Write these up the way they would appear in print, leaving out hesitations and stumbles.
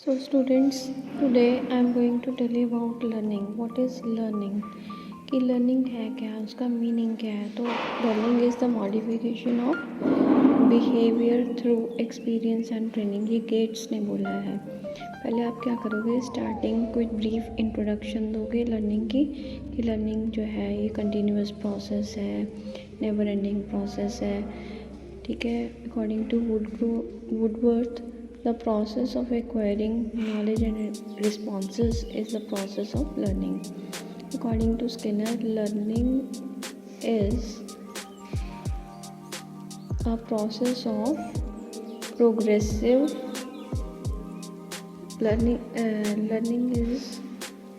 So students, today I am going to tell you about learning. What is learning? कि learning है क्या, उसका meaning क्या है। तो learning is the modification of behaviour through experience and training. ये gets ने बोला है। पहले आप क्या करोगे, स्टार्टिंग कुछ ब्रीफ इंट्रोडक्शन दोगे लर्निंग की, कि लर्निंग जो है ये कंटिन्यूस प्रोसेस है, नेवर एंडिंग प्रोसेस है। ठीक है। According to Woodworth, the process of acquiring knowledge and responses is the process of learning. According to Skinner, learning is a process of progressive learning. Learning is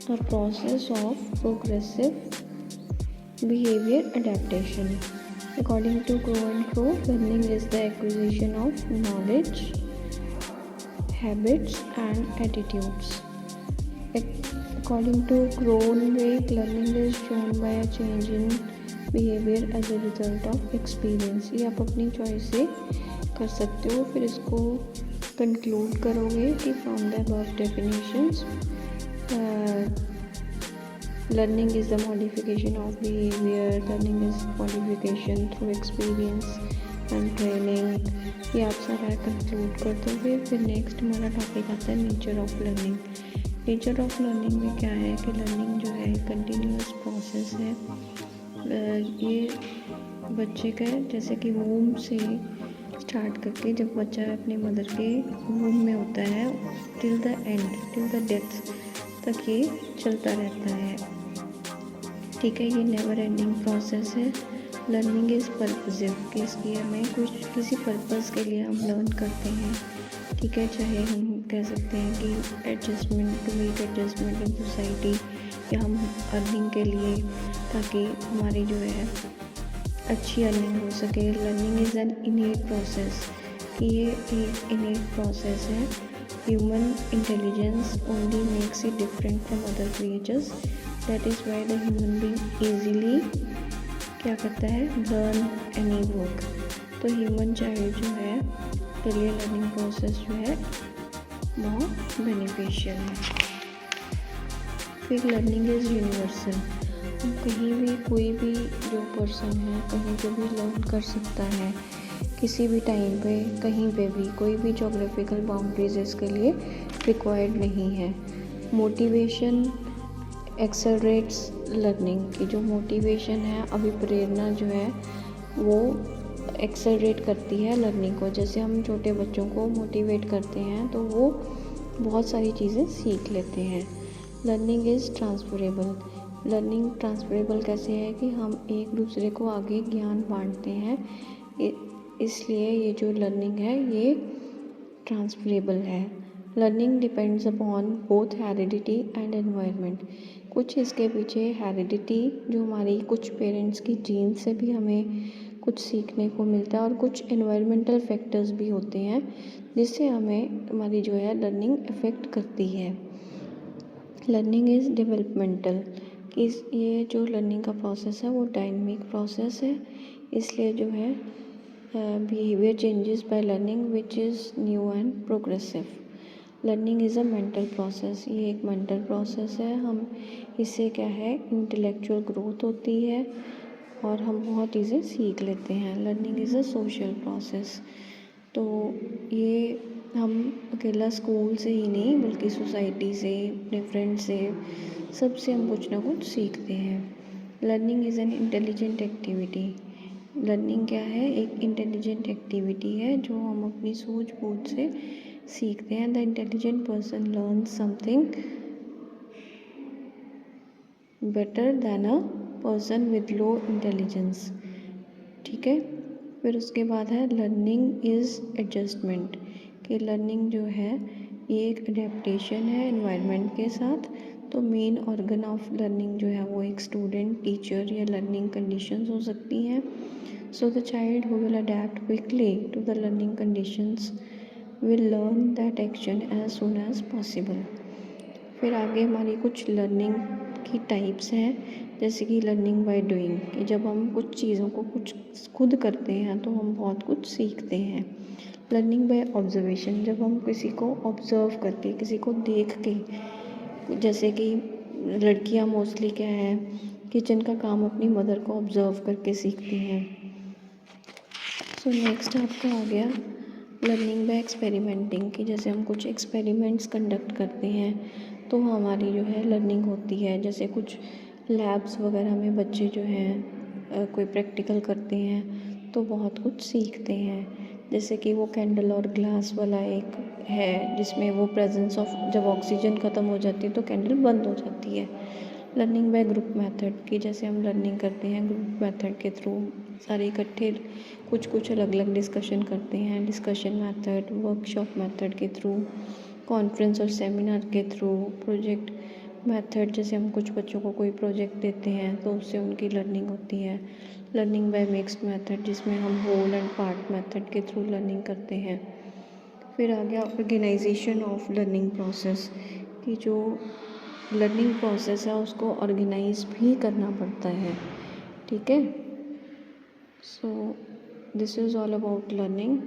a process of progressive behavior adaptation. According to Crow and Crow, learning is the acquisition of knowledge, habits and attitudes. According to Cronenberg, learning is shown by a change in behavior as a result of experience. ये आप अपनी choice से कर सकते हो। फिर इसको conclude करोगे कि from the above definitions, learning is the modification of behavior, learning is modification through experience and training. ये आप सारा कंक्लूड कर दोगे। फिर नेक्स्ट हमारा टॉपिक आता है nature of learning. Nature of learning में क्या है कि लर्निंग जो है कंटिन्यूस प्रोसेस है। ये बच्चे का जैसे कि वूम से स्टार्ट करके, जब बच्चा अपने मदर के वूम में होता है, till the end, till the death तक ये चलता रहता है। ठीक है। ये नेवर एंडिंग प्रोसेस है। लर्निंग इज़ पर्पसिव, कि इसकी हमें किसी पर्पस के लिए हम लर्न करते हैं। ठीक है। चाहे हम कह सकते हैं कि adjustment, to make adjustment in society, या हम अर्निंग के लिए, ताकि हमारी जो है अच्छी अर्निंग हो सके। लर्निंग इज़ एन इनेट प्रोसेस, कि ये एक इनेट प्रोसेस है। Human intelligence only makes it different from other creatures, that is why the human being easily क्या करता है, लर्न एनी वर्क। तो ह्यूमन चाइल्ड जो है के लिए लर्निंग प्रोसेस जो है बहुत बेनिफिशियल है। फिर लर्निंग इज़ यूनिवर्सल। कहीं भी कोई भी जो पर्सन है कहीं पे भी लर्न कर सकता है, किसी भी टाइम पे, कहीं पे भी। कोई भी जोग्राफिकल बाउंड्रीज इसके लिए रिक्वायर्ड नहीं है। मोटिवेशन एक्सेलरेट्स लर्निंग, की जो मोटिवेशन है, अभिप्रेरणा जो है वो एक्सेलरेट करती है लर्निंग को। जैसे हम छोटे बच्चों को मोटिवेट करते हैं तो वो बहुत सारी चीज़ें सीख लेते हैं। Learning is transferable. Learning transferable कैसे है कि हम एक दूसरे को आगे ज्ञान बांटते हैं, इसलिए ये जो लर्निंग है ये ट्रांसफरेबल है। Learning depends upon both heredity and environment. कुछ इसके पीछे हेरिडिटी, जो हमारी कुछ पेरेंट्स की जीन से भी हमें कुछ सीखने को मिलता है, और कुछ एनवायरमेंटल फैक्टर्स भी होते हैं जिससे हमें हमारी जो है लर्निंग अफेक्ट करती है। लर्निंग इज़ डेवलपमेंटल, कि ये जो लर्निंग का प्रोसेस है वो डायनेमिक प्रोसेस है, इसलिए जो है behaviour changes by learning which is new and progressive. Learning is a mental process. ये एक मेंटल प्रोसेस है। हम इससे क्या है, इंटेलेक्चुअल ग्रोथ होती है और हम बहुत चीज़ें सीख लेते हैं। Learning is a social process. तो ये हम अकेला स्कूल से ही नहीं, बल्कि सोसाइटी से, अपने फ्रेंड से, सबसे हम कुछ ना कुछ सीखते हैं। Learning is an intelligent activity. Learning क्या है, एक इंटेलिजेंट एक्टिविटी है जो हम अपनी सूझबूझ से सीखते हैं। The intelligent person learns something better than a person with low intelligence. ठीक है। फिर उसके बाद है लर्निंग इज़ एडजस्टमेंट, कि लर्निंग जो है ये एक अडेप्टेशन है एनवायरनमेंट के साथ। तो मेन ऑर्गन ऑफ लर्निंग जो है वो एक स्टूडेंट, टीचर या लर्निंग कंडीशंस हो सकती हैं। So the child who will adapt quickly to the learning conditions will learn that action as soon as possible. फिर आगे हमारी कुछ लर्निंग की टाइप्स हैं, जैसे कि लर्निंग बाय डूइंग, कि जब हम कुछ चीज़ों को कुछ खुद करते हैं तो हम बहुत कुछ सीखते हैं। लर्निंग बाय ऑब्जर्वेशन, जब हम किसी को ऑब्ज़र्व करके, किसी को देख के, जैसे कि लड़कियां मोस्टली क्या है, किचन का काम अपनी मदर को ऑब्ज़र्व करके सीखती हैं। सो नेक्स्ट आपका आ गया लर्निंग बाय एक्सपेरिमेंटिंग, कि जैसे हम कुछ एक्सपेरिमेंट्स कंडक्ट करते हैं तो हमारी जो है लर्निंग होती है। जैसे कुछ लैब्स वगैरह में बच्चे जो हैं कोई प्रैक्टिकल करते हैं तो बहुत कुछ सीखते हैं। जैसे कि वो कैंडल और ग्लास वाला एक है जिसमें वो प्रेजेंस ऑफ, जब ऑक्सीजन ख़त्म हो जाती है तो कैंडल बंद हो जाती है। लर्निंग बाय ग्रुप मेथड, की जैसे हम लर्निंग करते हैं ग्रुप मेथड के थ्रू, सारे इकट्ठे कुछ अलग अलग डिस्कशन करते हैं। डिस्कशन मेथड, वर्कशॉप मेथड के थ्रू, कॉन्फ्रेंस और सेमिनार के थ्रू, प्रोजेक्ट मेथड, जैसे हम कुछ बच्चों को कोई प्रोजेक्ट देते हैं तो उससे उनकी लर्निंग होती है। लर्निंग बाय मिक्स्ड मेथड, जिसमें हम होल एंड पार्ट मेथड के थ्रू लर्निंग करते हैं। फिर आ गया ऑर्गेनाइजेशन ऑफ लर्निंग प्रोसेस, कि जो लर्निंग प्रोसेस है उसको ऑर्गेनाइज भी करना पड़ता है। ठीक है, so this is all about learning.